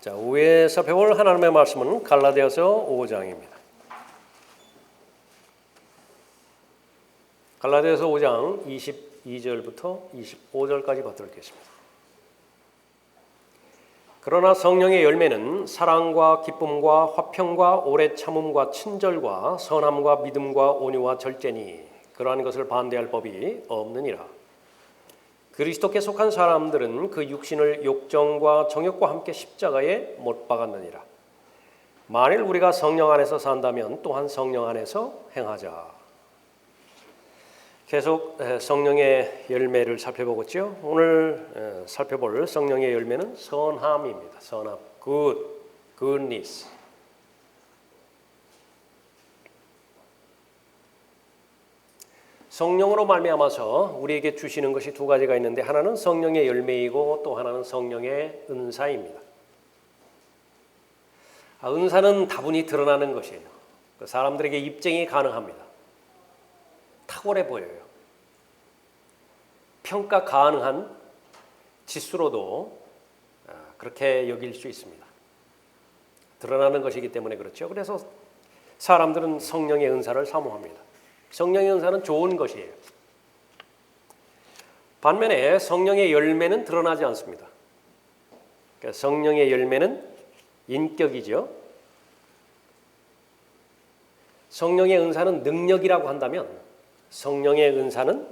자, 위에 살펴볼 하나님의 말씀은 갈라디아서 5장입니다. 갈라디아서 5장 22절부터 25절까지 받들겠습니다. 그러나 성령의 열매는 사랑과 기쁨과 화평과 오래 참음과 친절과 선함과 믿음과 온유와 절제니 그러한 것을 반대할 법이 없느니라. 그리스도께 속한 사람들은 그 육신을 욕정과 정욕과 함께 십자가에 못 박았느니라. 만일 우리가 성령 안에서 산다면 또한 성령 안에서 행하자. 계속 성령의 열매를 살펴보겠죠. 오늘 살펴볼 성령의 열매는 선함입니다. 선함, goodness. 성령으로 말미암아서 우리에게 주시는 것이 두 가지가 있는데 하나는 성령의 열매이고 또 하나는 성령의 은사입니다. 은사는 다분히 드러나는 것이에요. 사람들에게 입증이 가능합니다. 탁월해 보여요. 평가 가능한 지수로도 그렇게 여길 수 있습니다. 드러나는 것이기 때문에 그렇죠. 그래서 사람들은 성령의 은사를 사모합니다. 성령의 은사는 좋은 것이에요. 반면에 성령의 열매는 드러나지 않습니다. 그러니까 성령의 열매는 인격이죠. 성령의 은사는 능력이라고 한다면 성령의 은사는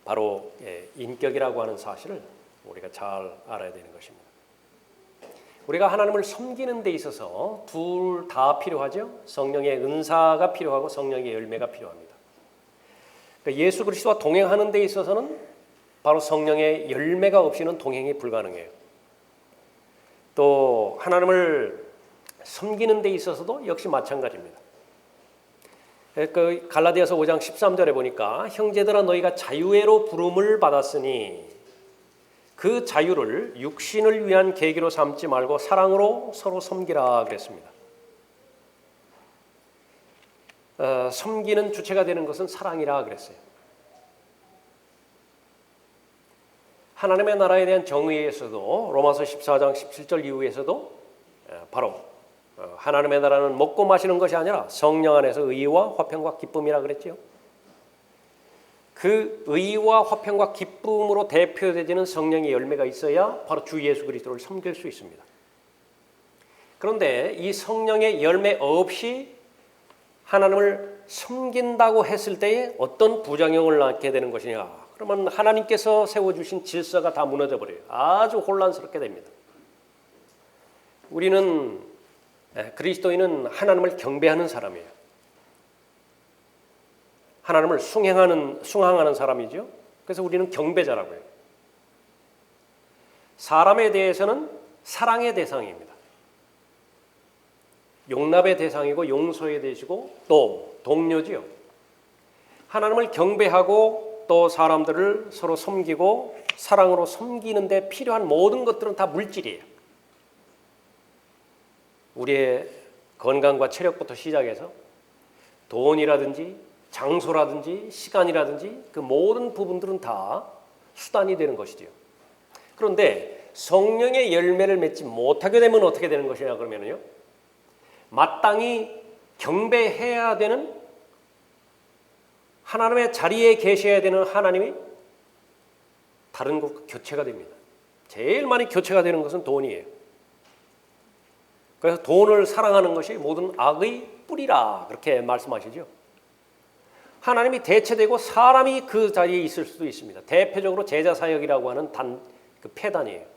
바로 인격이라고 하는 사실을 우리가 잘 알아야 되는 것입니다. 우리가 하나님을 섬기는 데 있어서 둘 다 필요하죠. 성령의 은사가 필요하고 성령의 열매가 필요합니다. 그러니까 예수 그리스도와 동행하는 데 있어서는 바로 성령의 열매가 없이는 동행이 불가능해요. 또 하나님을 섬기는 데 있어서도 역시 마찬가지입니다. 그 갈라디아서 5장 13절에 보니까 형제들아 너희가 자유회로 부름을 받았으니 그 자유를 육신을 위한 계기로 삼지 말고 사랑으로 서로 섬기라 그랬습니다. 섬기는 주체가 되는 것은 사랑이라 그랬어요. 하나님의 나라에 대한 정의에서도 로마서 14장 17절 이후에서도 바로 하나님의 나라는 먹고 마시는 것이 아니라 성령 안에서 의와 화평과 기쁨이라 그랬죠. 그 의와 화평과 기쁨으로 대표되지는 성령의 열매가 있어야 바로 주 예수 그리스도를 섬길 수 있습니다. 그런데 이 성령의 열매 없이 하나님을 섬긴다고 했을 때에 어떤 부작용을 낳게 되는 것이냐? 그러면 하나님께서 세워주신 질서가 다 무너져 버려요. 아주 혼란스럽게 됩니다. 우리는 그리스도인은 하나님을 경배하는 사람이에요. 하나님을 숭앙하는 사람이죠. 그래서 우리는 경배자라고 해요. 사람에 대해서는 사랑의 대상입니다. 용납의 대상이고 용서의 대시고 또 동료지요. 하나님을 경배하고 또 사람들을 서로 섬기고 사랑으로 섬기는 데 필요한 모든 것들은 다 물질이에요. 우리의 건강과 체력부터 시작해서 돈이라든지 장소라든지 시간이라든지 그 모든 부분들은 다 수단이 되는 것이지요. 그런데 성령의 열매를 맺지 못하게 되면 어떻게 되는 것이냐 그러면요. 마땅히 경배해야 되는 하나님의 자리에 계셔야 되는 하나님이 다른 것과 교체가 됩니다. 제일 많이 교체가 되는 것은 돈이에요. 그래서 돈을 사랑하는 것이 모든 악의 뿌리라 그렇게 말씀하시죠. 하나님이 대체되고 사람이 그 자리에 있을 수도 있습니다. 대표적으로 제자 사역이라고 하는 그 폐단이에요.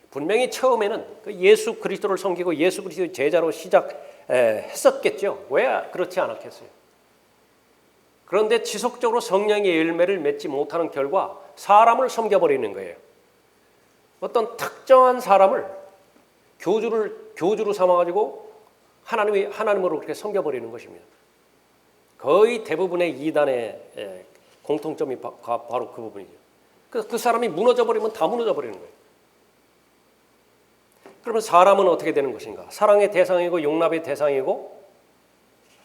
분명히 처음에는 그 예수 그리스도를 섬기고 예수 그리스도의 제자로 시작했었겠죠. 왜 그렇지 않았겠어요? 그런데 지속적으로 성령의 열매를 맺지 못하는 결과 사람을 섬겨버리는 거예요. 어떤 특정한 사람을 교주로 삼아가지고 하나님으로 그렇게 섬겨버리는 것입니다. 거의 대부분의 이단의 공통점이 바로 그 부분이죠. 그래서 그 사람이 무너져버리면 다 무너져버리는 거예요. 그러면 사람은 어떻게 되는 것인가? 사랑의 대상이고 용납의 대상이고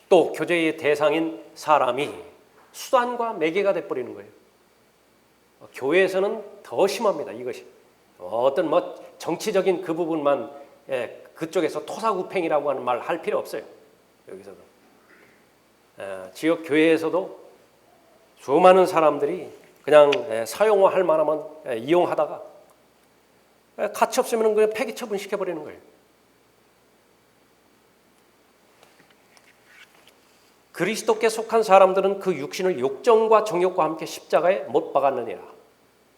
또 교제의 대상인 사람이 수단과 매개가 돼버리는 거예요. 교회에서는 더 심합니다. 이것이 어떤 정치적인 그 부분만 그쪽에서 토사구팽이라고 하는 말 할 필요 없어요. 여기서도 지역 교회에서도 수많은 사람들이 그냥 사용할 만하면 이용하다가 가치 없으면 그냥 폐기 처분시켜 버리는 거예요. 그리스도께 속한 사람들은 그 육신을 욕정과 정욕과 함께 십자가에 못 박았느니라.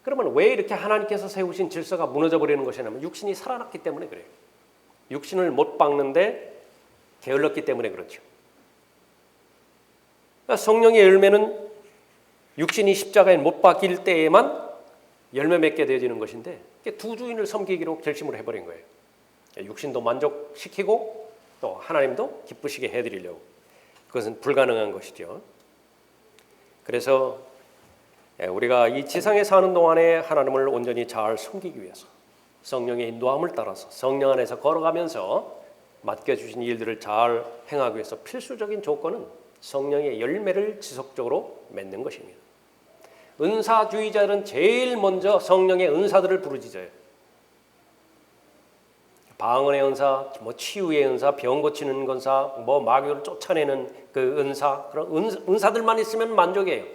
그러면 왜 이렇게 하나님께서 세우신 질서가 무너져 버리는 것이냐면 육신이 살아났기 때문에 그래요. 육신을 못 박는데 게을렀기 때문에 그렇죠. 그러니까 성령의 열매는 육신이 십자가에 못 박힐 때에만 열매 맺게 되어지는 것인데 두 주인을 섬기기로 결심을 해버린 거예요. 육신도 만족시키고 또 하나님도 기쁘시게 해드리려고. 그것은 불가능한 것이죠. 그래서 우리가 이 지상에 사는 동안에 하나님을 온전히 잘 섬기기 위해서 성령의 인도함을 따라서 성령 안에서 걸어가면서 맡겨주신 일들을 잘 행하기 위해서 필수적인 조건은 성령의 열매를 지속적으로 맺는 것입니다. 은사주의자들은 제일 먼저 성령의 은사들을 부르짖어요. 방언의 은사, 치유의 은사, 병 고치는 은사, 마귀를 쫓아내는 그 은사, 그런 은사들만 있으면 만족이에요.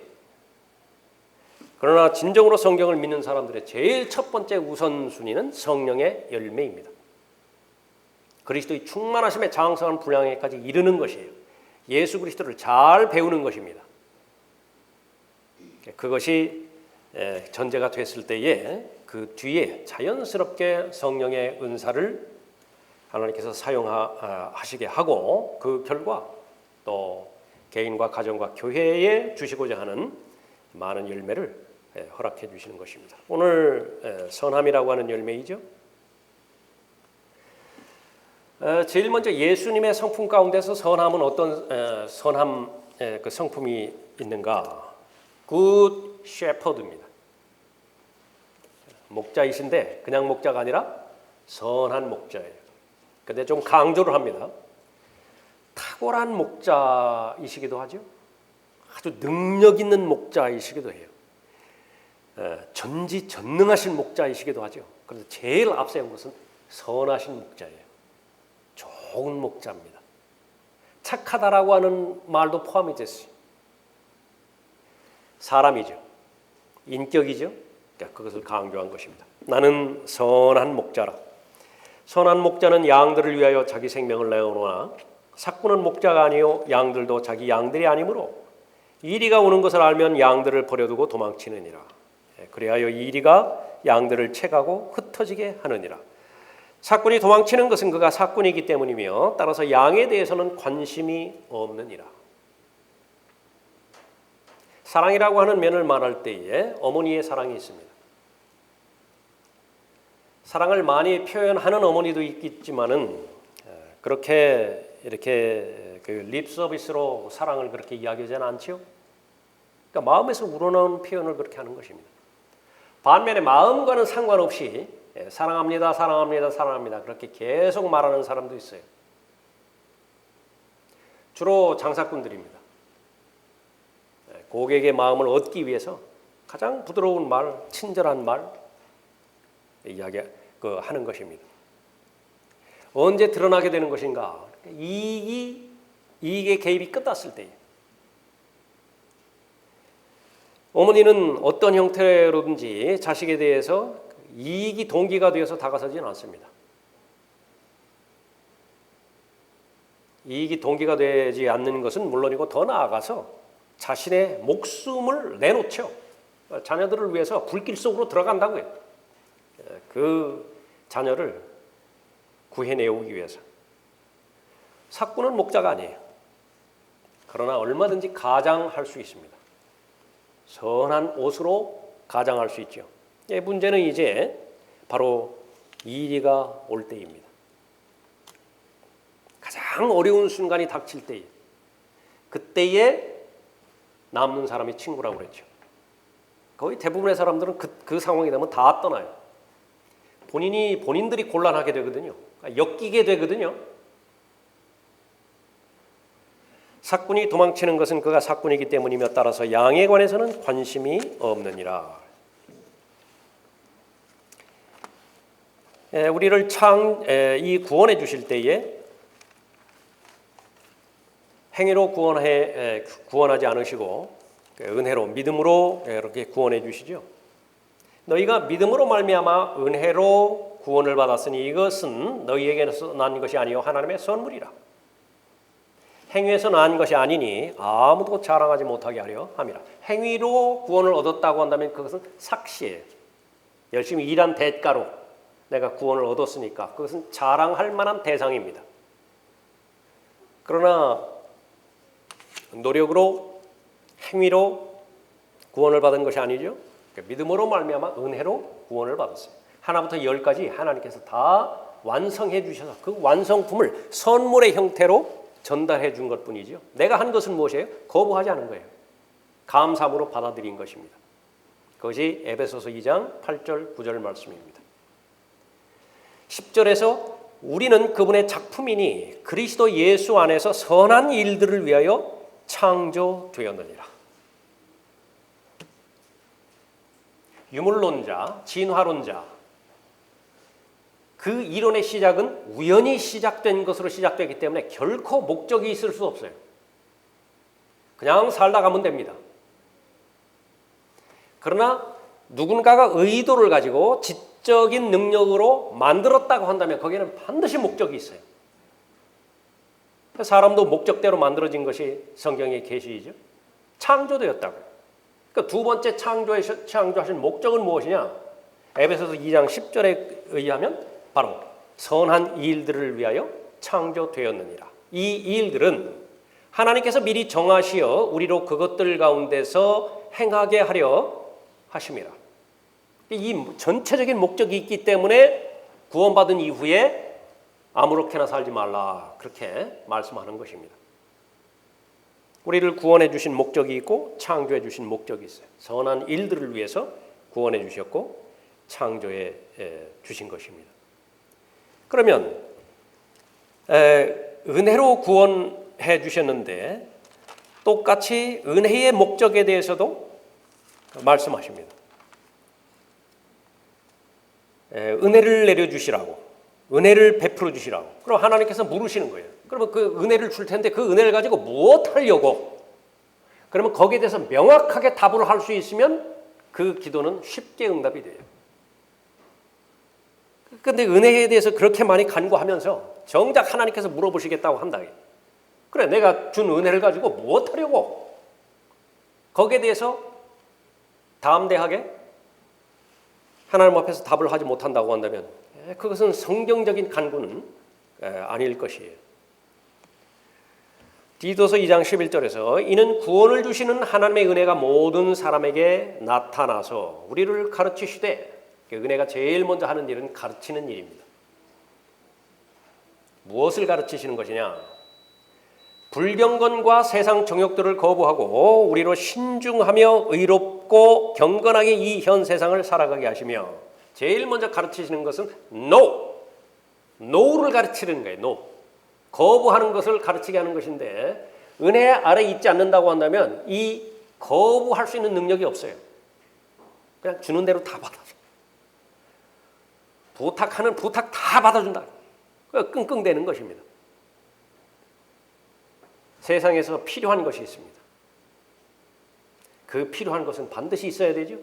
그러나 진정으로 성경을 믿는 사람들의 제일 첫 번째 우선순위는 성령의 열매입니다. 그리스도의 충만하심에 장성한 분량에까지 이르는 것이에요. 예수 그리스도를 잘 배우는 것입니다. 그것이 전제가 됐을 때에 그 뒤에 자연스럽게 성령의 은사를 하나님께서 사용하시게 하고 그 결과 또 개인과 가정과 교회에 주시고자 하는 많은 열매를 허락해 주시는 것입니다. 오늘 선함이라고 하는 열매이죠. 제일 먼저 예수님의 성품 가운데서 선함은 어떤 선함 그 성품이 있는가? 굿 셰퍼드입니다. 목자이신데 그냥 목자가 아니라 선한 목자예요. 근데 좀 강조를 합니다. 탁월한 목자이시기도 하죠. 아주 능력 있는 목자이시기도 해요. 전지전능하신 목자이시기도 하죠. 그래서 제일 앞세운 것은 선하신 목자예요. 좋은 목자입니다. 착하다라고 하는 말도 포함이 됐어요. 사람이죠. 인격이죠. 그것을 강조한 것입니다. 나는 선한 목자라. 선한 목자는 양들을 위하여 자기 생명을 내어놓으나 삭구는 목자가 아니요 양들도 자기 양들이 아니므로 이리가 오는 것을 알면 양들을 버려두고 도망치느니라. 그리하여 이리가 양들을 채가고 흩어지게 하느니라. 삭군이 도망치는 것은 그가 삭군이기 때문이며 따라서 양에 대해서는 관심이 없느니라. 사랑이라고 하는 면을 말할 때에 어머니의 사랑이 있습니다. 사랑을 많이 표현하는 어머니도 있겠지만은 그렇게 이렇게 그 립 서비스로 사랑을 그렇게 이야기하지는 않지요. 그러니까 마음에서 우러나오는 표현을 그렇게 하는 것입니다. 반면에 마음과는 상관없이 사랑합니다, 사랑합니다, 사랑합니다 그렇게 계속 말하는 사람도 있어요. 주로 장사꾼들입니다. 고객의 마음을 얻기 위해서 가장 부드러운 말, 친절한 말 하는 것입니다. 언제 드러나게 되는 것인가? 이익의 개입이 끝났을 때에 어머니는 어떤 형태로든지 자식에 대해서 이익이 동기가 되어서 다가서지는 않습니다. 이익이 동기가 되지 않는 것은 물론이고 더 나아가서 자신의 목숨을 내놓죠. 자녀들을 위해서 불길 속으로 들어간다고요. 그 자녀를 구해내오기 위해서. 삭구는 목자가 아니에요. 그러나 얼마든지 가장할 수 있습니다. 선한 옷으로 가장할 수 있죠. 문제는 이제 바로 이리가 올 때입니다. 가장 어려운 순간이 닥칠 때에 그때에 남는 사람이 친구라고 그랬죠. 거의 대부분의 사람들은 그 상황이 되면 다 떠나요. 본인들이 곤란하게 되거든요. 엮이게 되거든요. 삭군이 도망치는 것은 그가 삭군이기 때문이며 따라서 양에 관해서는 관심이 없느니라. 우리를 이 구원해 주실 때에 행위로 구원하지 않으시고 은혜로 믿음으로 이렇게 구원해 주시죠. 너희가 믿음으로 말미암아 은혜로 구원을 받았으니 이것은 너희에게서 난 것이 아니요 하나님의 선물이라. 행위에서 난 것이 아니니 아무도 자랑하지 못하게 하려 함이라. 행위로 구원을 얻었다고 한다면 그것은 삭시예요. 열심히 일한 대가로 내가 구원을 얻었으니까 그것은 자랑할 만한 대상입니다. 그러나 노력으로 행위로 구원을 받은 것이 아니죠. 믿음으로 말미암아 은혜로 구원을 받았어요. 하나부터 열까지 하나님께서 다 완성해 주셔서 그 완성품을 선물의 형태로 전달해 준 것뿐이죠. 내가 한 것은 무엇이에요? 거부하지 않은 거예요. 감사함으로 받아들인 것입니다. 그것이 에베소서 2장 8절 9절 말씀입니다. 10절에서 우리는 그분의 작품이니 그리스도 예수 안에서 선한 일들을 위하여 창조되었느니라. 유물론자, 진화론자, 그 이론의 시작은 우연히 시작된 것으로 시작되기 때문에 결코 목적이 있을 수 없어요. 그냥 살다 가면 됩니다. 그러나 누군가가 의도를 가지고 지적인 능력으로 만들었다고 한다면 거기에는 반드시 목적이 있어요. 사람도 목적대로 만들어진 것이 성경의 계시이죠. 창조되었다고요. 그러니까 두 번째 창조하신 목적은 무엇이냐? 에베소서 2장 10절에 의하면 바로 선한 일들을 위하여 창조되었느니라. 이 일들은 하나님께서 미리 정하시어 우리로 그것들 가운데서 행하게 하려 하심이라. 이 전체적인 목적이 있기 때문에 구원받은 이후에 아무렇게나 살지 말라 그렇게 말씀하는 것입니다. 우리를 구원해 주신 목적이 있고 창조해 주신 목적이 있어요. 선한 일들을 위해서 구원해 주셨고 창조해 주신 것입니다. 그러면 은혜로 구원해 주셨는데 똑같이 은혜의 목적에 대해서도 말씀하십니다. 은혜를 내려주시라고, 은혜를 베풀어 주시라고. 그럼 하나님께서 물으시는 거예요. 그러면 그 은혜를 줄 텐데 그 은혜를 가지고 무엇 하려고? 그러면 거기에 대해서 명확하게 답을 할 수 있으면 그 기도는 쉽게 응답이 돼요. 그런데 은혜에 대해서 그렇게 많이 간구하면서 정작 하나님께서 물어보시겠다고 한다. 그래, 내가 준 은혜를 가지고 무엇 하려고? 거기에 대해서 담대하게 하나님 앞에서 답을 하지 못한다고 한다면 그것은 성경적인 간구는 아닐 것이에요. 디도서 2장 11절에서 이는 구원을 주시는 하나님의 은혜가 모든 사람에게 나타나서 우리를 가르치시되, 은혜가 제일 먼저 하는 일은 가르치는 일입니다. 무엇을 가르치시는 것이냐? 불경건과 세상 정욕들을 거부하고 우리로 신중하며 의롭고 경건하게 이 현 세상을 살아가게 하시며, 제일 먼저 가르치시는 것은 no를 가르치는 거예요. no. 거부하는 것을 가르치게 하는 것인데, 은혜 아래 있지 않는다고 한다면 이 거부할 수 있는 능력이 없어요. 그냥 주는 대로 다 받아줘. 부탁하는 부탁 다 받아준다. 끙끙대는 것입니다. 세상에서 필요한 것이 있습니다. 그 필요한 것은 반드시 있어야 되죠.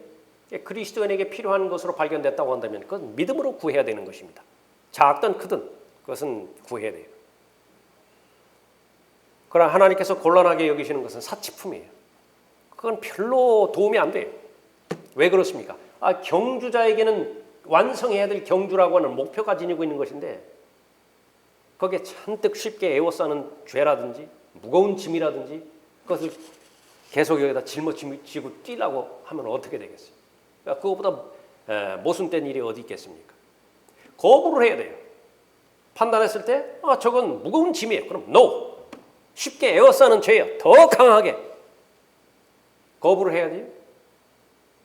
그리스도인에게 필요한 것으로 발견됐다고 한다면 그건 믿음으로 구해야 되는 것입니다. 작든 크든 그것은 구해야 돼요. 그러나 하나님께서 곤란하게 여기시는 것은 사치품이에요. 그건 별로 도움이 안 돼요. 왜 그렇습니까? 경주자에게는 완성해야 될 경주라고 하는 목표가 지니고 있는 것인데, 거기에 잔뜩 쉽게 에워싸는 죄라든지 무거운 짐이라든지 그것을 계속 여기다 짊어지고 뛰려고 하면 어떻게 되겠어요? 그러니까 그것보다 모순된 일이 어디 있겠습니까? 거부를 해야 돼요. 판단했을 때 저건 무거운 짐이에요. 그럼 no. 쉽게 에워싸는 죄예요. 더 강하게 거부를 해야 돼요.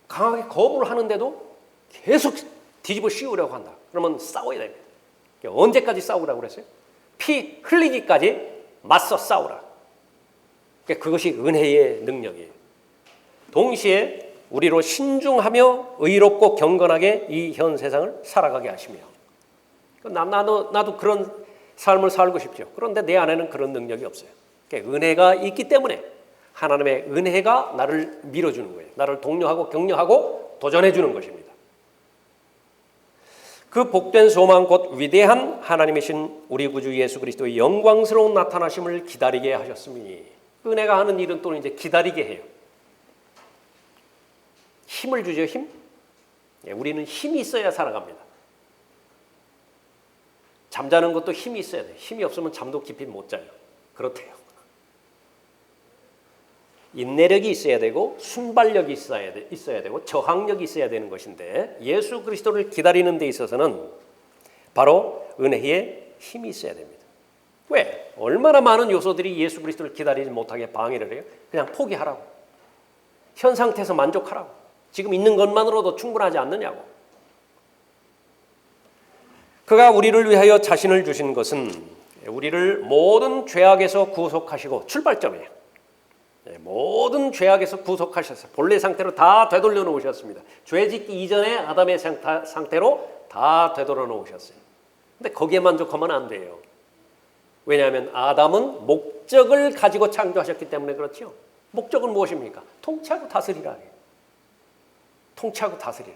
강하게 거부를 하는데도 계속 뒤집어 씌우려고 한다. 그러면 싸워야 됩니다. 언제까지 싸우라고 그랬어요? 피 흘리기까지 맞서 싸우라. 그것이 은혜의 능력이에요. 동시에 우리로 신중하며 의롭고 경건하게 이 현 세상을 살아가게 하시며, 나도 그런 삶을 살고 싶죠. 그런데 내 안에는 그런 능력이 없어요. 그러니까 은혜가 있기 때문에 하나님의 은혜가 나를 밀어주는 거예요. 나를 독려하고 격려하고 도전해 주는 것입니다. 그 복된 소망 곧 위대한 하나님이신 우리 구주 예수 그리스도의 영광스러운 나타나심을 기다리게 하셨으니, 은혜가 하는 일은 또 이제 기다리게 해요. 힘을 주죠, 힘. 우리는 힘이 있어야 살아갑니다. 잠자는 것도 힘이 있어야 돼요. 힘이 없으면 잠도 깊이 못 자요. 그렇대요. 인내력이 있어야 되고 순발력이 있어야 되고 저항력이 있어야 되는 것인데, 예수 그리스도를 기다리는 데 있어서는 바로 은혜의 힘이 있어야 됩니다. 왜? 얼마나 많은 요소들이 예수 그리스도를 기다리지 못하게 방해를 해요. 그냥 포기하라고. 현 상태에서 만족하라고. 지금 있는 것만으로도 충분하지 않느냐고. 그가 우리를 위하여 자신을 주신 것은 우리를 모든 죄악에서 구속하시고, 출발점이에요. 모든 죄악에서 구속하셨어요. 본래 상태로 다 되돌려 놓으셨습니다. 죄 짓기 이전에 아담의 상태로 다 되돌려 놓으셨어요. 근데 거기에 만족하면 안 돼요. 왜냐하면 아담은 목적을 가지고 창조하셨기 때문에 그렇죠. 목적은 무엇입니까? 통치하고 다스리라. 통치하고 다스리라.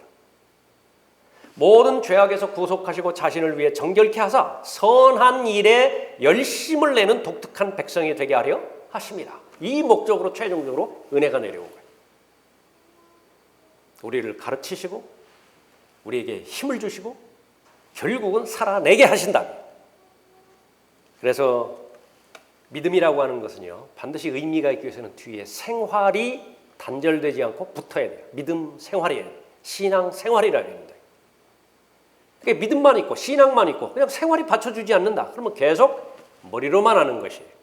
모든 죄악에서 구속하시고 자신을 위해 정결케 하사 선한 일에 열심을 내는 독특한 백성이 되게 하려 하십니다. 이 목적으로 최종적으로 은혜가 내려온 거예요. 우리를 가르치시고 우리에게 힘을 주시고 결국은 살아내게 하신다. 그래서 믿음이라고 하는 것은요, 반드시 의미가 있기 위해서는 뒤에 생활이 단절되지 않고 붙어야 돼요. 믿음 생활이에요. 신앙 생활이라 합니다. 그게 믿음만 있고 신앙만 있고 그냥 생활이 받쳐주지 않는다. 그러면 계속 머리로만 하는 것이에요.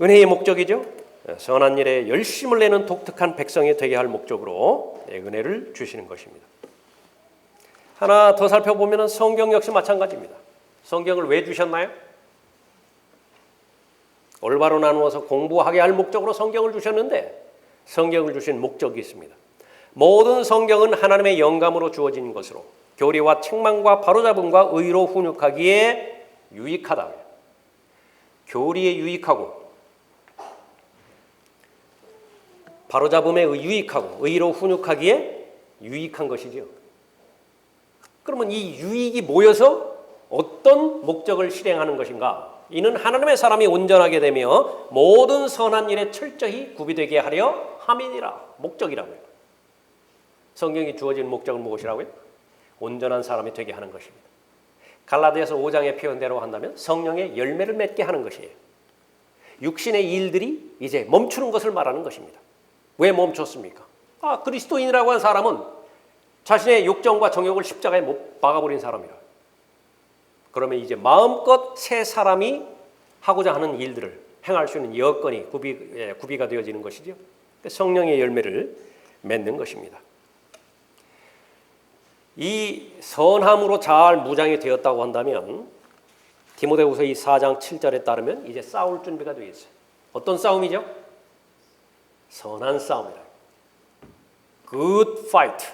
은혜의 목적이죠. 선한 일에 열심을 내는 독특한 백성이 되게 할 목적으로 은혜를 주시는 것입니다. 하나 더 살펴보면 성경 역시 마찬가지입니다. 성경을 왜 주셨나요? 올바로 나누어서 공부하게 할 목적으로 성경을 주셨는데, 성경을 주신 목적이 있습니다. 모든 성경은 하나님의 영감으로 주어진 것으로 교리와 책망과 바로잡음과 의로 훈육하기에 유익하다. 교리에 유익하고 바로잡음에 유익하고 의로 훈육하기에 유익한 것이죠. 그러면 이 유익이 모여서 어떤 목적을 실행하는 것인가? 이는 하나님의 사람이 온전하게 되며 모든 선한 일에 철저히 구비되게 하려 함이니라. 목적이라고요. 성경이 주어진 목적은 무엇이라고요? 온전한 사람이 되게 하는 것입니다. 갈라디아서 5장의 표현대로 한다면 성령의 열매를 맺게 하는 것이에요. 육신의 일들이 이제 멈추는 것을 말하는 것입니다. 왜 멈췄습니까? 그리스도인이라고 한 사람은 자신의 욕정과 정욕을 십자가에 못 박아버린 사람이라. 그러면 이제 마음껏 새 사람이 하고자 하는 일들을 행할 수 있는 여건이 구비가 되어지는 것이죠. 성령의 열매를 맺는 것입니다. 이 선함으로 잘 무장이 되었다고 한다면 디모데후서 4장 7절에 따르면 이제 싸울 준비가 되어 있어요. 어떤 싸움이죠? 선한 싸움이라. Good fight.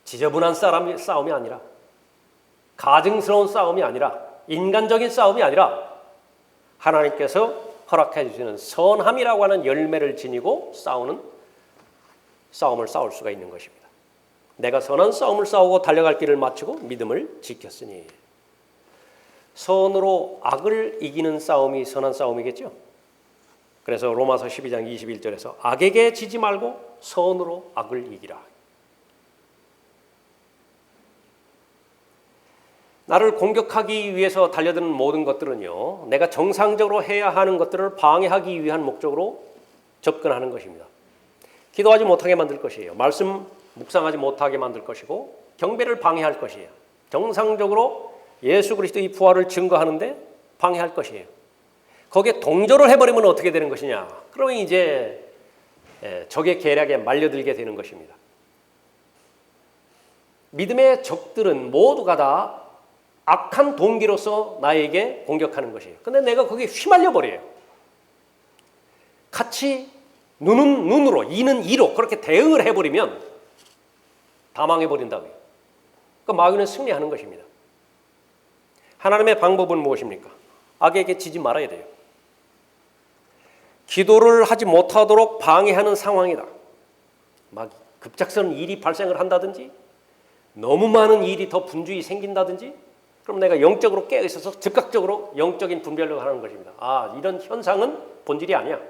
지저분한 싸움이 아니라, 가증스러운 싸움이 아니라, 인간적인 싸움이 아니라 하나님께서 허락해 주시는 선함이라고 하는 열매를 지니고 싸움을 싸울 수가 있는 것입니다. 내가 선한 싸움을 싸우고 달려갈 길을 마치고 믿음을 지켰으니. 선으로 악을 이기는 싸움이 선한 싸움이겠죠. 그래서 로마서 12장 21절에서 악에게 지지 말고 선으로 악을 이기라. 나를 공격하기 위해서 달려드는 모든 것들은요, 내가 정상적으로 해야 하는 것들을 방해하기 위한 목적으로 접근하는 것입니다. 기도하지 못하게 만들 것이에요. 말씀 묵상하지 못하게 만들 것이고 경배를 방해할 것이에요. 정상적으로 예수 그리스도의 부활을 증거하는데 방해할 것이에요. 거기에 동조를 해버리면 어떻게 되는 것이냐? 그러면 이제 적의 계략에 말려들게 되는 것입니다. 믿음의 적들은 모두가 다 악한 동기로서 나에게 공격하는 것이에요. 근데 내가 거기에 휘말려 버려요. 같이 눈은 눈으로, 이는 이로 그렇게 대응을 해버리면 다 망해버린다고요. 그 마귀는 승리하는 것입니다. 하나님의 방법은 무엇입니까? 악에게 지지 말아야 돼요. 기도를 하지 못하도록 방해하는 상황이다. 막 급작스러운 일이 발생을 한다든지 너무 많은 일이 더 분주히 생긴다든지 그럼 내가 영적으로 깨어있어서 즉각적으로 영적인 분별력을 하는 것입니다. 이런 현상은 본질이 아니야.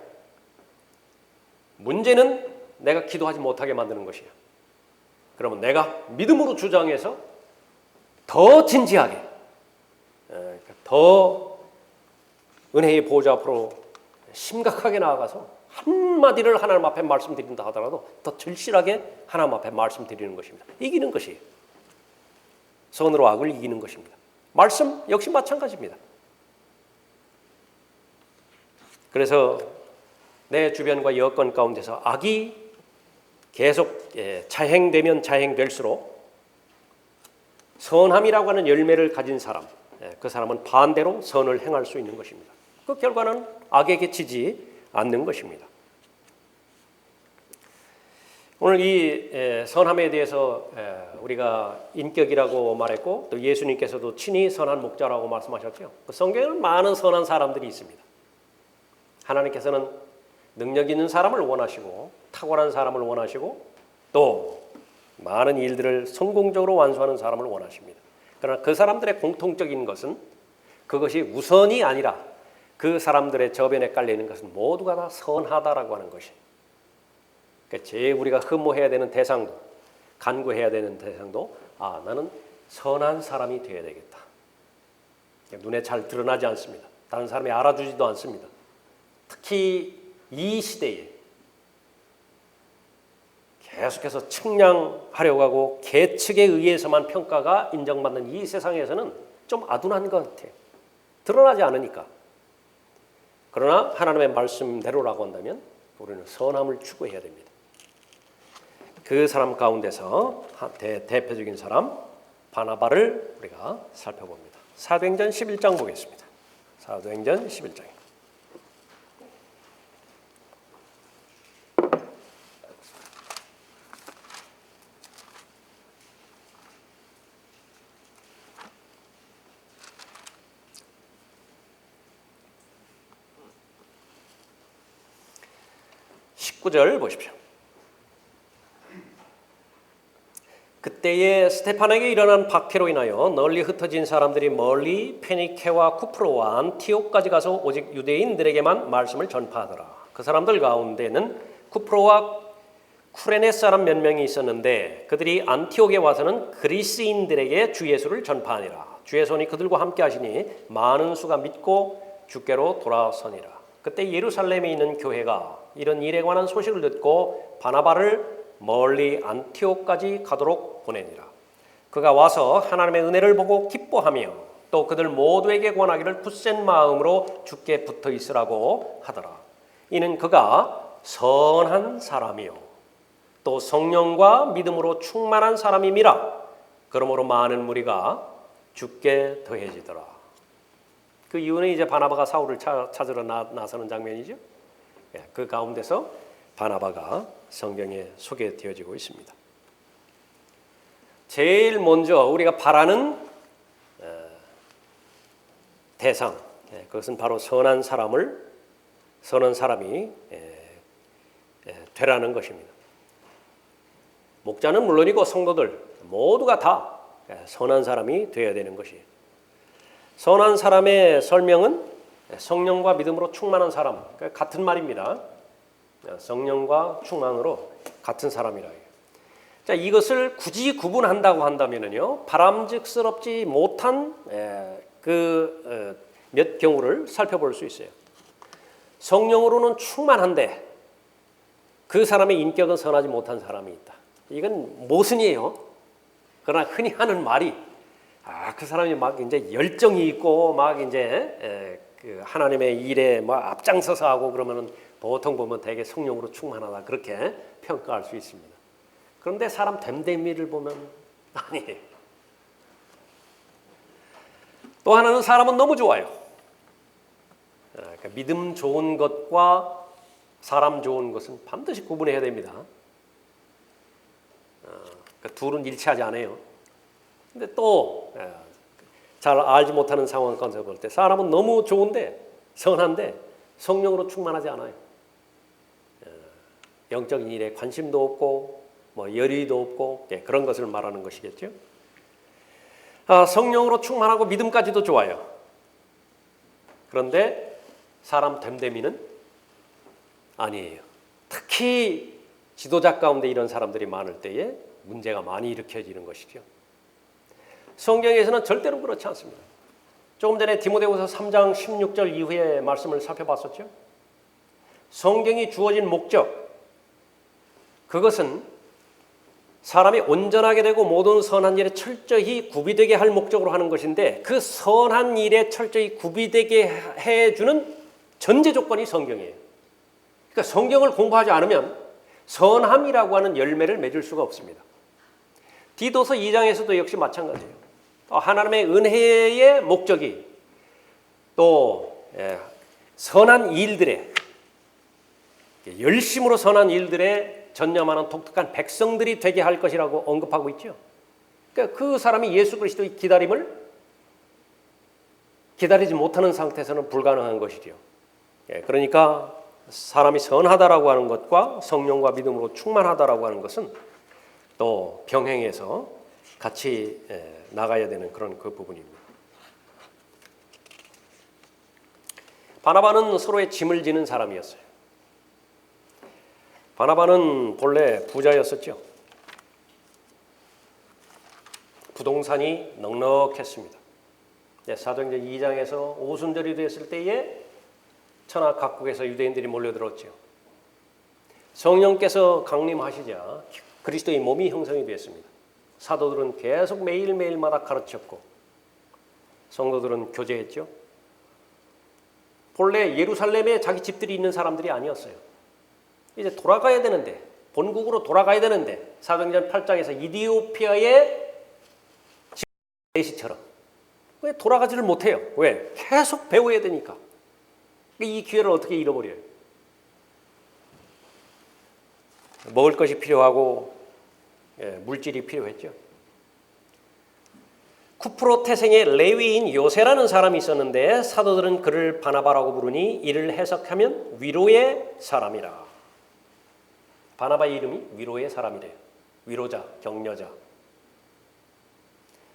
문제는 내가 기도하지 못하게 만드는 것이야. 그러면 내가 믿음으로 주장해서 더 진지하게 더 은혜의 보좌 앞으로 심각하게 나아가서 한마디를 하나님 앞에 말씀드린다 하더라도 더 절실하게 하나님 앞에 말씀드리는 것입니다. 이기는 것이에요. 선으로 악을 이기는 것입니다. 말씀 역시 마찬가지입니다. 그래서 내 주변과 여건 가운데서 악이 계속 자행되면 자행될수록 선함이라고 하는 열매를 가진 사람, 그 사람은 반대로 선을 행할 수 있는 것입니다. 그 결과는 악에게 지지 않는 것입니다. 오늘 이 선함에 대해서 우리가 인격이라고 말했고 또 예수님께서도 친히 선한 목자라고 말씀하셨죠. 성경에는 많은 선한 사람들이 있습니다. 하나님께서는 능력 있는 사람을 원하시고 탁월한 사람을 원하시고 또 많은 일들을 성공적으로 완수하는 사람을 원하십니다. 그러나 그 사람들의 공통적인 것은 그것이 우선이 아니라 그 사람들의 저변에 깔려있는 것은 모두가 다 선하다라고 하는 것이. 그러니까 제일 우리가 흠모해야 되는 대상도 간구해야 되는 대상도 나는 선한 사람이 되어야 되겠다. 눈에 잘 드러나지 않습니다. 다른 사람이 알아주지도 않습니다. 특히 이 시대에 계속해서 측량하려고 하고 계측에 의해서만 평가가 인정받는 이 세상에서는 좀 아둔한 것 같아요. 드러나지 않으니까. 그러나 하나님의 말씀대로라고 한다면 우리는 선함을 추구해야 됩니다. 그 사람 가운데서 대표적인 사람 바나바를 우리가 살펴봅니다. 사도행전 11장 보겠습니다. 사도행전 11장. 19절 보십시오. 그때에 스데반에게 일어난 박해로 인하여 널리 흩어진 사람들이 멀리 페니케와 쿠프로와 안티옥까지 가서 오직 유대인들에게만 말씀을 전파하더라. 그 사람들 가운데는 쿠프로와 쿠레네 사람 몇 명이 있었는데 그들이 안티옥에 와서는 그리스인들에게 주 예수를 전파하니라. 주의 손이 그들과 함께 하시니 많은 수가 믿고 주께로 돌아서니라. 그때 예루살렘에 있는 교회가 이런 일에 관한 소식을 듣고 바나바를 멀리 안티옥까지 가도록 보내니라. 그가 와서 하나님의 은혜를 보고 기뻐하며 또 그들 모두에게 권하기를 굳센 마음으로 주께 붙어 있으라고 하더라. 이는 그가 선한 사람이요 또 성령과 믿음으로 충만한 사람임이라. 그러므로 많은 무리가 주께 더해지더라. 그 이유는 이제 바나바가 사울을 찾으러 나서는 장면이죠. 그 가운데서 바나바가 성경에 소개되어지고 있습니다. 제일 먼저 우리가 바라는 대상, 그것은 바로 선한 사람이 되라는 것입니다. 목자는 물론이고 성도들 모두가 다 선한 사람이 되어야 되는 것이에요. 선한 사람의 설명은 성령과 믿음으로 충만한 사람, 같은 말입니다. 성령과 충만으로 같은 사람이라 해요. 자, 이것을 굳이 구분한다고 한다면요, 바람직스럽지 못한 몇 경우를 살펴볼 수 있어요. 성령으로는 충만한데 그 사람의 인격은 선하지 못한 사람이 있다. 이건 모순이에요. 그러나 흔히 하는 말이 그 사람이 막 이제 열정이 있고 막 이제 그 하나님의 일에 막 앞장서서 하고 그러면은 보통 보면 되게 성령으로 충만하다 그렇게 평가할 수 있습니다. 그런데 사람 됨됨이를 보면 아니에요. 또 하나는 사람은 너무 좋아요. 그러니까 믿음 좋은 것과 사람 좋은 것은 반드시 구분해야 됩니다. 그러니까 둘은 일치하지 않아요. 근데 또 잘 알지 못하는 상황 가운데 볼 때 사람은 너무 좋은데 선한데 성령으로 충만하지 않아요. 영적인 일에 관심도 없고 뭐 열의도 없고 그런 것을 말하는 것이겠죠. 성령으로 충만하고 믿음까지도 좋아요. 그런데 사람 됨됨이는 아니에요. 특히 지도자 가운데 이런 사람들이 많을 때에 문제가 많이 일으켜지는 것이죠. 성경에서는 절대로 그렇지 않습니다. 조금 전에 디모데후서 3장 16절 이후의 말씀을 살펴봤었죠. 성경이 주어진 목적, 그것은 사람이 온전하게 되고 모든 선한 일에 철저히 구비되게 할 목적으로 하는 것인데 그 선한 일에 철저히 구비되게 해주는 전제 조건이 성경이에요. 그러니까 성경을 공부하지 않으면 선함이라고 하는 열매를 맺을 수가 없습니다. 디도서 2장에서도 역시 마찬가지예요. 하나님의 은혜의 목적이 또 선한 일들에 열심으로 선한 일들에 전념하는 독특한 백성들이 되게 할 것이라고 언급하고 있죠. 그러니까 그 사람이 예수 그리스도의 기다림을 기다리지 못하는 상태에서는 불가능한 것이죠. 그러니까 사람이 선하다라고 하는 것과 성령과 믿음으로 충만하다라고 하는 것은 또 병행해서 같이 나가야 되는 그런 그 부분입니다. 바나바는 서로의 짐을 지는 사람이었어요. 바나바는 본래 부자였었죠. 부동산이 넉넉했습니다. 사도행전 2장에서 오순절이 됐을 때에 천하 각국에서 유대인들이 몰려들었죠. 성령께서 강림하시자 그리스도의 몸이 형성이 되었습니다. 사도들은 계속 매일매일마다 가르쳤고 성도들은 교제했죠. 본래 예루살렘에 자기 집들이 있는 사람들이 아니었어요. 이제 돌아가야 되는데 본국으로 돌아가야 되는데 사도행전 8장에서 이디오피아의 메시처럼 왜 돌아가지를 못해요? 왜? 계속 배워야 되니까. 이 기회를 어떻게 잃어버려요? 먹을 것이 필요하고 물질이 필요했죠. 쿠프로 태생의 레위인 요세라는 사람이 있었는데 사도들은 그를 바나바라고 부르니 이를 해석하면 위로의 사람이라. 바나바의 이름이 위로의 사람이래요. 위로자, 격려자.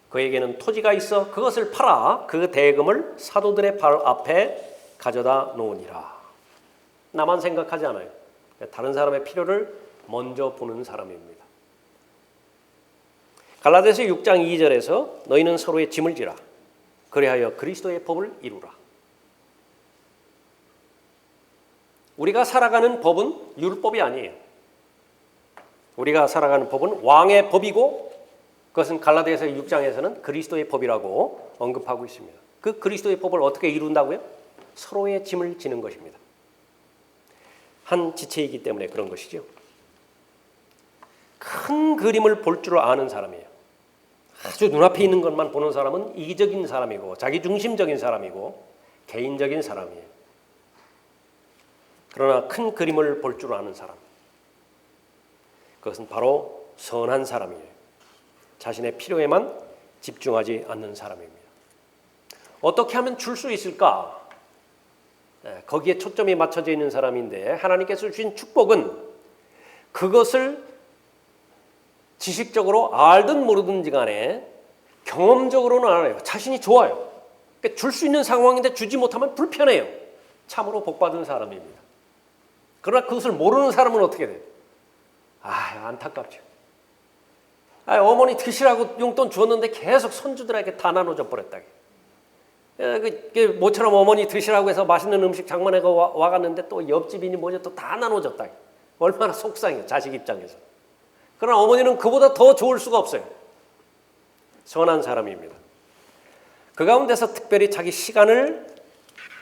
그에게는 토지가 있어 그것을 팔아 그 대금을 사도들의 발 앞에 가져다 놓으니라. 나만 생각하지 않아요. 다른 사람의 필요를 먼저 보는 사람입니다. 갈라디아서 6장 2절에서 너희는 서로의 짐을 지라. 그리하여 그리스도의 법을 이루라. 우리가 살아가는 법은 율법이 아니에요. 우리가 살아가는 법은 왕의 법이고 그것은 갈라디아서 6장에서는 그리스도의 법이라고 언급하고 있습니다. 그 그리스도의 법을 어떻게 이룬다고요? 서로의 짐을 지는 것입니다. 한 지체이기 때문에 그런 것이죠. 큰 그림을 볼 줄 아는 사람이에요. 아주 눈앞에 있는 것만 보는 사람은 이기적인 사람이고 자기중심적인 사람이고 개인적인 사람이에요. 그러나 큰 그림을 볼 줄 아는 사람, 그것은 바로 선한 사람이에요. 자신의 필요에만 집중하지 않는 사람입니다. 어떻게 하면 줄 수 있을까? 거기에 초점이 맞춰져 있는 사람인데 하나님께서 주신 축복은 그것을 지식적으로 알든 모르든지 간에 경험적으로는 알아요. 자신이 좋아요. 그러니까 줄 수 있는 상황인데 주지 못하면 불편해요. 참으로 복받은 사람입니다. 그러나 그것을 모르는 사람은 어떻게 돼요? 안타깝죠. 어머니 드시라고 용돈 주었는데 계속 손주들에게 다 나눠줘 버렸다. 모처럼 어머니 드시라고 해서 맛있는 음식 장만해가 와갔는데 또 옆집이니 뭐지 또 다 나눠줬다. 얼마나 속상해요. 자식 입장에서. 그러나 어머니는 그보다 더 좋을 수가 없어요. 선한 사람입니다. 그 가운데서 특별히 자기 시간을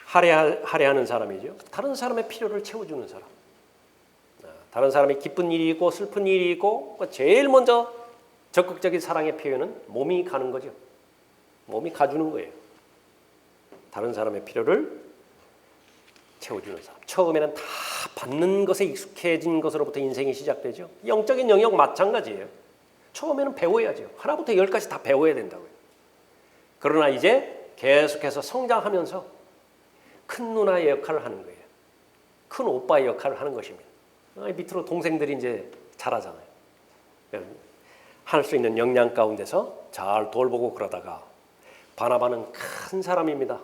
할애하는 사람이죠. 다른 사람의 필요를 채워주는 사람. 다른 사람이 기쁜 일이 있고 슬픈 일이 있고 제일 먼저 적극적인 사랑의 표현은 몸이 가는 거죠. 몸이 가주는 거예요. 다른 사람의 필요를 채워주는 사람. 처음에는 다 받는 것에 익숙해진 것으로부터 인생이 시작되죠. 영적인 영역 마찬가지예요. 처음에는 배워야죠. 하나부터 열까지 다 배워야 된다고요. 그러나 이제 계속해서 성장하면서 큰 누나의 역할을 하는 거예요. 큰 오빠의 역할을 하는 것입니다. 밑으로 동생들이 이제 자라잖아요. 할 수 있는 역량 가운데서 잘 돌보고 그러다가 바나바는 큰 사람입니다.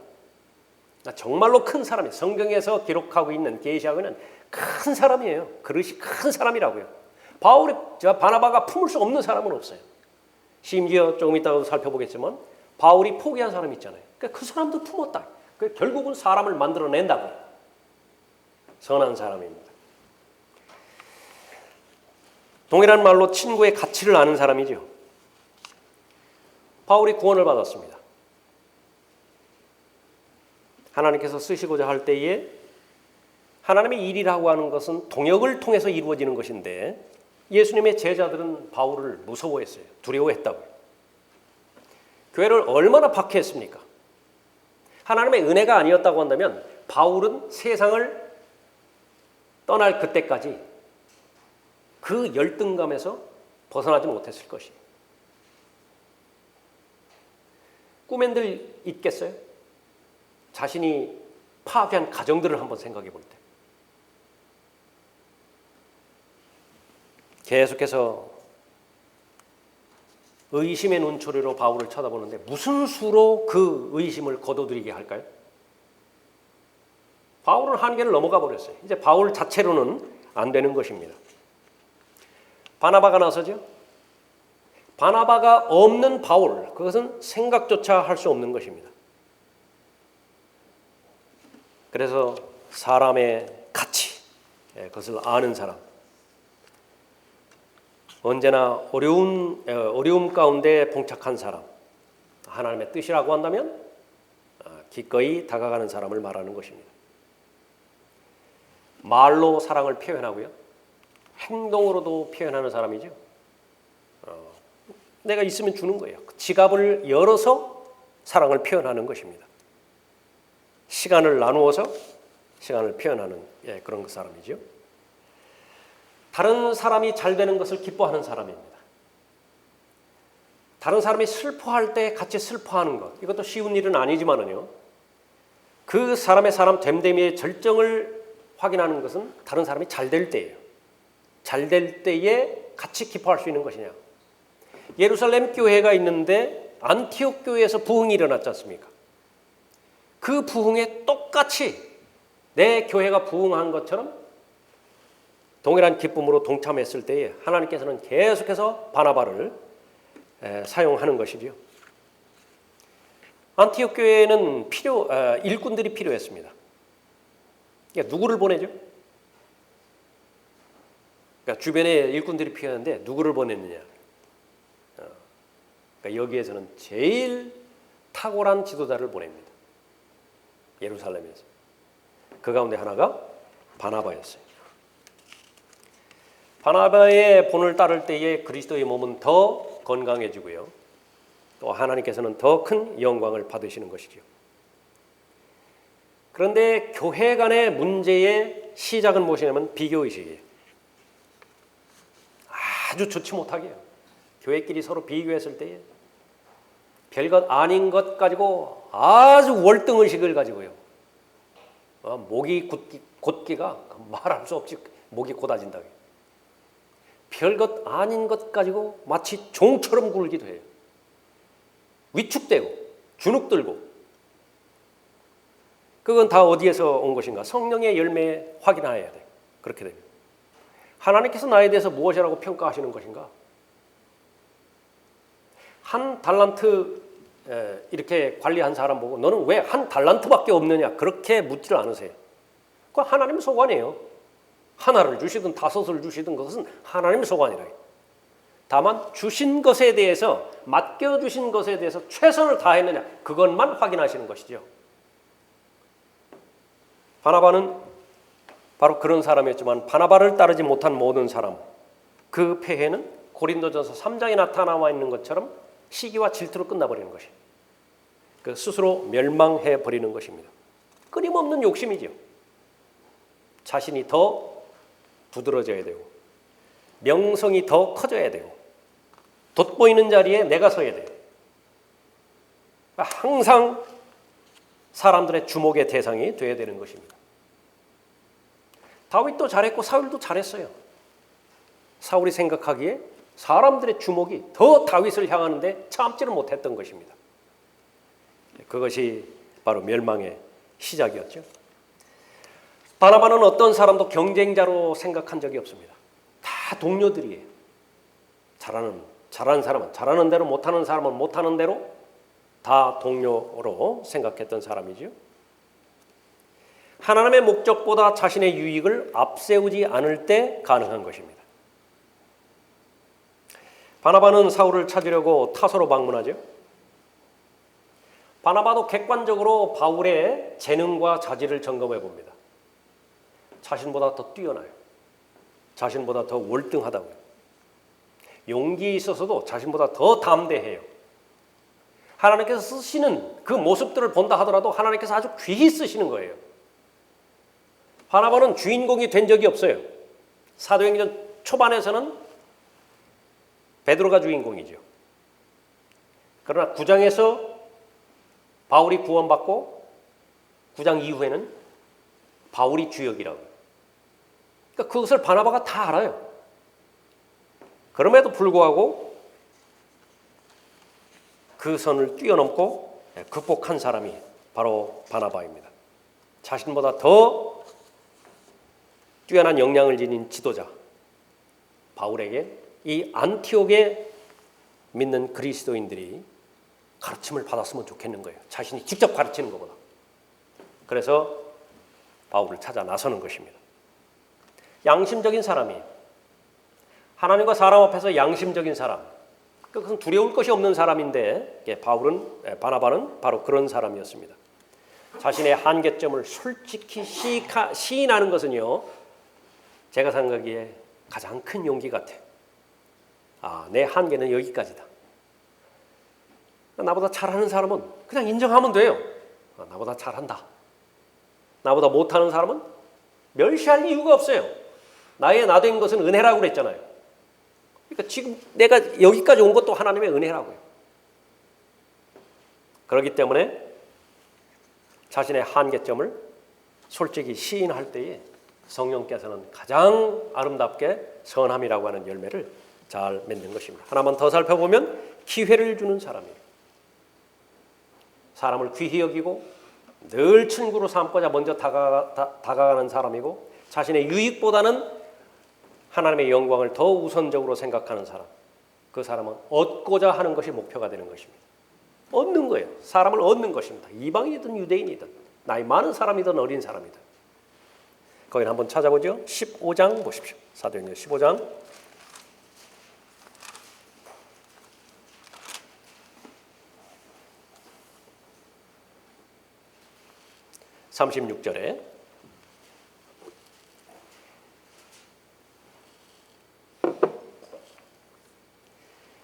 정말로 큰 사람이에요. 성경에서 기록하고 있는 계시하고는 큰 사람이에요. 그릇이 큰 사람이라고요. 바나바가 품을 수 없는 사람은 없어요. 심지어 조금 이따가 살펴보겠지만 바울이 포기한 사람이 있잖아요. 그러니까 그 사람도 품었다. 결국은 사람을 만들어낸다고요. 선한 사람입니다. 동일한 말로 친구의 가치를 아는 사람이죠. 바울이 구원을 받았습니다. 하나님께서 쓰시고자 할 때에 하나님의 일이라고 하는 것은 동역을 통해서 이루어지는 것인데 예수님의 제자들은 바울을 무서워했어요. 두려워했다고요. 교회를 얼마나 박해했습니까? 하나님의 은혜가 아니었다고 한다면 바울은 세상을 떠날 그때까지 그 열등감에서 벗어나지 못했을 것이에요. 꿈엔들 있겠어요? 자신이 파괴한 가정들을 한번 생각해 볼 때. 계속해서 의심의 눈초리로 바울을 쳐다보는데 무슨 수로 그 의심을 거둬들이게 할까요? 바울은 한계를 넘어가 버렸어요. 이제 바울 자체로는 안 되는 것입니다. 바나바가 나서죠. 바나바가 없는 바울, 그것은 생각조차 할 수 없는 것입니다. 그래서 사람의 가치, 그것을 아는 사람, 언제나 어려움 가운데 봉착한 사람, 하나님의 뜻이라고 한다면 기꺼이 다가가는 사람을 말하는 것입니다. 말로 사랑을 표현하고요. 행동으로도 표현하는 사람이죠. 내가 있으면 주는 거예요. 지갑을 열어서 사랑을 표현하는 것입니다. 시간을 나누어서 시간을 표현하는 그런 사람이죠. 다른 사람이 잘 되는 것을 기뻐하는 사람입니다. 다른 사람이 슬퍼할 때 같이 슬퍼하는 것, 이것도 쉬운 일은 아니지만은요, 그 사람의 사람 됨됨이의 절정을 확인하는 것은 다른 사람이 잘 될 때예요. 잘 될 때에 같이 기뻐할 수 있는 것이냐. 예루살렘 교회가 있는데 안티옥 교회에서 부흥이 일어났지 않습니까? 그 부흥에 똑같이 내 교회가 부흥한 것처럼 동일한 기쁨으로 동참했을 때에 하나님께서는 계속해서 바나바를 사용하는 것이죠. 안티옥 교회에는 일꾼들이 필요했습니다. 그러니까 누구를 보내죠? 그러니까 주변에 일꾼들이 필요한데 누구를 보냈느냐? 그러니까 여기에서는 제일 탁월한 지도자를 보냅니다. 예루살렘에서. 그 가운데 하나가 바나바였어요. 바나바의 본을 따를 때에 그리스도의 몸은 더 건강해지고요. 또 하나님께서는 더 큰 영광을 받으시는 것이죠. 그런데 교회 간의 문제의 시작은 무엇이냐면 비교의식이에요. 아주 좋지 못하게 해요. 교회끼리 서로 비교했을 때에 별것 아닌 것 가지고 아주 월등의식을 가지고요. 목이 곧기가 말할 수 없이 목이 곧아진다. 별것 아닌 것 가지고 마치 종처럼 굴기도 해요. 위축되고 주눅들고. 그건 다 어디에서 온 것인가? 성령의 열매에 확인해야 돼. 그렇게 됩니다. 하나님께서 나에 대해서 무엇이라고 평가하시는 것인가? 한 달란트 이렇게 관리한 사람 보고 너는 왜 한 달란트밖에 없느냐? 그렇게 묻지를 않으세요. 그건 하나님의 소관이에요. 하나를 주시든 다섯을 주시든 그것은 하나님의 소관이라. 다만 주신 것에 대해서, 맡겨주신 것에 대해서 최선을 다했느냐, 그것만 확인하시는 것이죠. 바나바는 바로 그런 사람이었지만 바나바를 따르지 못한 모든 사람, 그 폐해는 고린도전서 3장에 나타나와 있는 것처럼 시기와 질투로 끝나버리는 것이에요. 그 스스로 멸망해 버리는 것입니다. 끊임없는 욕심이죠. 자신이 더 두드러져야 되고 명성이 더 커져야 되고 돋보이는 자리에 내가 서야 돼요. 항상 사람들의 주목의 대상이 되어야 되는 것입니다. 다윗도 잘했고 사울도 잘했어요. 사울이 생각하기에 사람들의 주목이 더 다윗을 향하는데 참지를 못했던 것입니다. 그것이 바로 멸망의 시작이었죠. 바나바는 어떤 사람도 경쟁자로 생각한 적이 없습니다. 다 동료들이에요. 잘하는 사람은 잘하는 대로, 못하는 사람은 못하는 대로 다 동료로 생각했던 사람이죠. 하나님의 목적보다 자신의 유익을 앞세우지 않을 때 가능한 것입니다. 바나바는 사울을 찾으려고 타소로 방문하죠. 바나바도 객관적으로 바울의 재능과 자질을 점검해 봅니다. 자신보다 더 뛰어나요. 자신보다 더 월등하다고요. 용기에 있어서도 자신보다 더 담대해요. 하나님께서 쓰시는 그 모습들을 본다 하더라도 하나님께서 아주 귀히 쓰시는 거예요. 바나바는 주인공이 된 적이 없어요. 사도행전 초반에서는 베드로가 주인공이죠. 그러나 9장에서 바울이 구원받고 9장 이후에는 바울이 주역이라고. 그러니까 그것을 바나바가 다 알아요. 그럼에도 불구하고 그 선을 뛰어넘고 극복한 사람이 바로 바나바입니다. 자신보다 더 뛰어난 역량을 지닌 지도자 바울에게 이 안티옥에 믿는 그리스도인들이 가르침을 받았으면 좋겠는 거예요. 자신이 직접 가르치는 것보다. 그래서 바울을 찾아 나서는 것입니다. 양심적인 사람이, 하나님과 사람 앞에서 양심적인 사람, 그것은 두려울 것이 없는 사람인데 바나바는 바로 그런 사람이었습니다. 자신의 한계점을 솔직히 시인하는 것은요, 제가 생각하기에 가장 큰 용기 같아요. 내 한계는 여기까지다. 나보다 잘하는 사람은 그냥 인정하면 돼요. 나보다 잘한다. 나보다 못하는 사람은 멸시할 이유가 없어요. 나의 나된 것은 은혜라고 그랬잖아요. 그러니까 지금 내가 여기까지 온 것도 하나님의 은혜라고요. 그렇기 때문에 자신의 한계점을 솔직히 시인할 때에 성령께서는 가장 아름답게 선함이라고 하는 열매를 잘 맺는 것입니다. 하나만 더 살펴보면 기회를 주는 사람이에요. 사람을 귀히 여기고 늘 친구로 삼고자 먼저 다가가는 사람이고, 자신의 유익보다는 하나님의 영광을 더 우선적으로 생각하는 사람, 그 사람은 얻고자 하는 것이 목표가 되는 것입니다. 얻는 거예요. 사람을 얻는 것입니다. 이방인이든 유대인이든, 나이 많은 사람이든 어린 사람이든. 거기를 한번 찾아보죠. 15장 보십시오. 사도행전 15장 36절에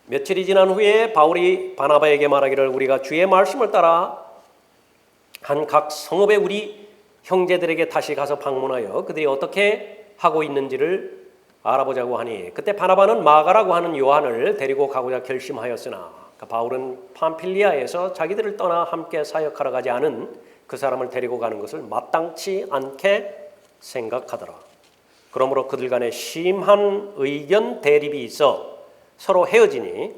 며칠이 지난 후에 바울이 바나바에게 말하기를, 우리가 주의 말씀을 따라 한 각 성읍에 우리 형제들에게 다시 가서 방문하여 그들이 어떻게 하고 있는지를 알아보자고 하니, 그때 바나바는 마가라고 하는 요한을 데리고 가고자 결심하였으나 바울은 팜필리아에서 자기들을 떠나 함께 사역하러 가지 않은 그 사람을 데리고 가는 것을 마땅치 않게 생각하더라. 그러므로 그들 간에 심한 의견 대립이 있어 서로 헤어지니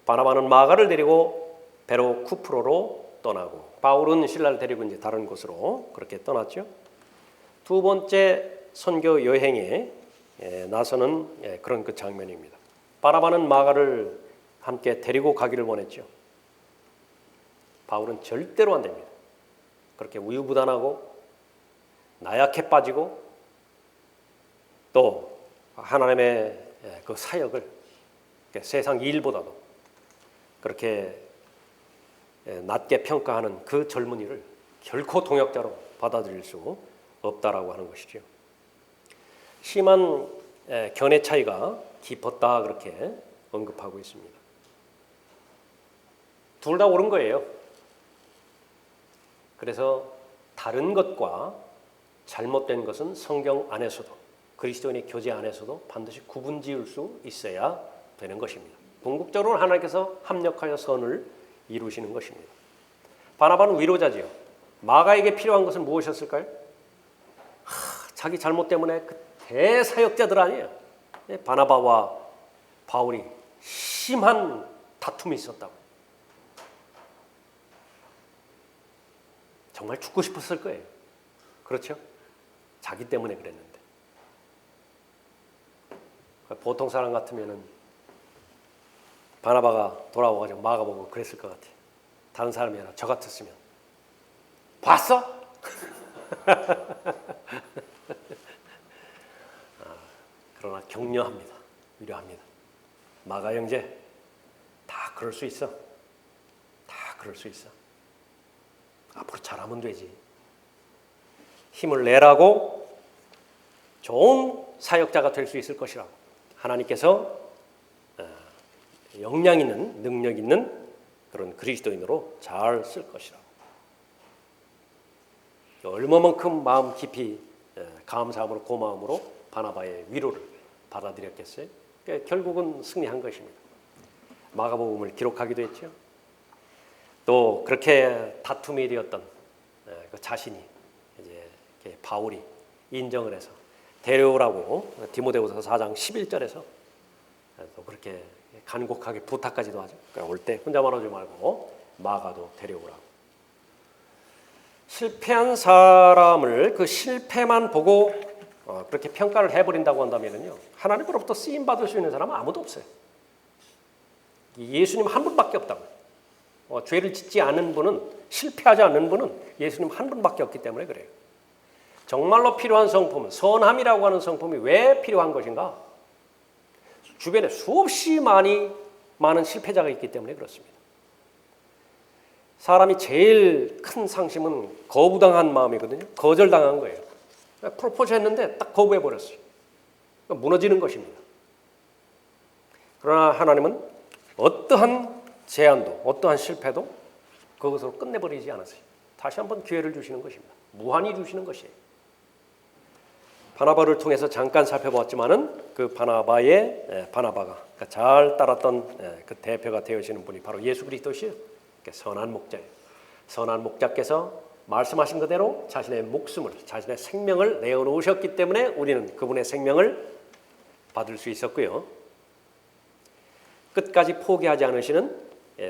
바나바는 마가를 데리고 배로 쿠프로로 떠나고, 바울은 신라를 데리고 이제 다른 곳으로 그렇게 떠났죠. 두 번째 선교 여행에 나서는 그런 그 장면입니다. 바나바는 마가를 함께 데리고 가기를 원했죠. 바울은 절대로 안 됩니다. 그렇게 우유부단하고 나약해 빠지고 또 하나님의 그 사역을 세상 일보다도 그렇게 낮게 평가하는 그 젊은이를 결코 동역자로 받아들일 수 없다라고 하는 것이죠. 심한 견해 차이가 깊었다 그렇게 언급하고 있습니다. 둘 다 옳은 거예요. 그래서 다른 것과 잘못된 것은 성경 안에서도, 그리스도인의 교제 안에서도 반드시 구분 지을 수 있어야 되는 것입니다. 궁극적으로 하나님께서 합력하여 선을 이루시는 것입니다. 바나바는 위로자지요. 마가에게 필요한 것은 무엇이었을까요? 자기 잘못 때문에 그 대사역자들 아니에요. 바나바와 바울이 심한 다툼이 있었다고. 정말 죽고 싶었을 거예요. 그렇죠? 자기 때문에 그랬는데. 보통 사람 같으면은 바나바가 돌아와가지고 마가 보고 그랬을 것 같아요. 다른 사람이 아니라 저 같았으면 봤어? 그러나 격려합니다. 위로합니다. 마가 형제 다 그럴 수 있어. 다 그럴 수 있어. 앞으로 잘하면 되지. 힘을 내라고 좋은 사역자가 될 수 있을 것이라고 하나님께서 역량 있는 능력 있는 그런 그리스도인으로 잘 쓸 것이라고. 얼마만큼 마음 깊이 감사함으로 고마움으로 바나바의 위로를 받아들였겠어요. 그러니까 결국은 승리한 것입니다. 마가복음을 기록하기도 했죠. 또 그렇게 다툼이 되었던 그 자신이 이제 바울이 인정을 해서 데려오라고 디모데후서 4장 11절에서 또 그렇게 간곡하게 부탁까지도 하죠. 그러니까 올 때 혼자만 오지 말고 마가도 데려오라고. 실패한 사람을 그 실패만 보고 그렇게 평가를 해버린다고 한다면요, 하나님으로부터 쓰임 받을 수 있는 사람은 아무도 없어요. 예수님 한 분밖에 없다고. 죄를 짓지 않은 분은, 실패하지 않는 분은 예수님 한 분밖에 없기 때문에 그래요. 정말로 필요한 성품, 선함이라고 하는 성품이 왜 필요한 것인가? 주변에 수없이 많은 실패자가 있기 때문에 그렇습니다. 사람이 제일 큰 상심은 거부당한 마음이거든요. 거절당한 거예요. 프로포즈 했는데 딱 거부해버렸어요. 무너지는 것입니다. 그러나 하나님은 어떠한 제한도, 어떠한 실패도 그것으로 끝내버리지 않으세요. 다시 한번 기회를 주시는 것입니다. 무한히 주시는 것이에요. 바나바를 통해서 잠깐 살펴보았지만은 그 바나바가 그러니까 잘 따랐던 그 대표가 되어지는 분이 바로 예수 그리스도시요. 선한 목자예요. 선한 목자께서 말씀하신 그대로 자신의 목숨을, 자신의 생명을 내어놓으셨기 때문에 우리는 그분의 생명을 받을 수 있었고요. 끝까지 포기하지 않으시는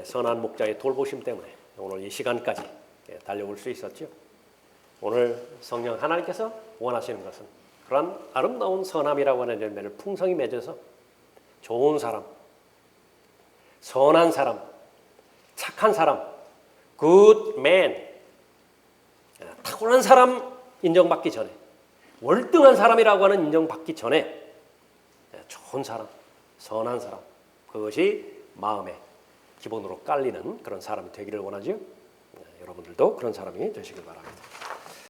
선한 목자의 돌보심 때문에 오늘 이 시간까지 달려올 수 있었죠. 오늘 성령 하나님께서 원하시는 것은 그런 아름다운 선함이라고 하는 열매를 풍성히 맺어서 좋은 사람, 선한 사람, 착한 사람, good man, 탁월한 사람 인정받기 전에, 월등한 사람이라고 하는 인정받기 전에 좋은 사람, 선한 사람, 그것이 마음에 기본으로 깔리는 그런 사람이 되기를 원하죠. 여러분들도 그런 사람이 되시길 바랍니다.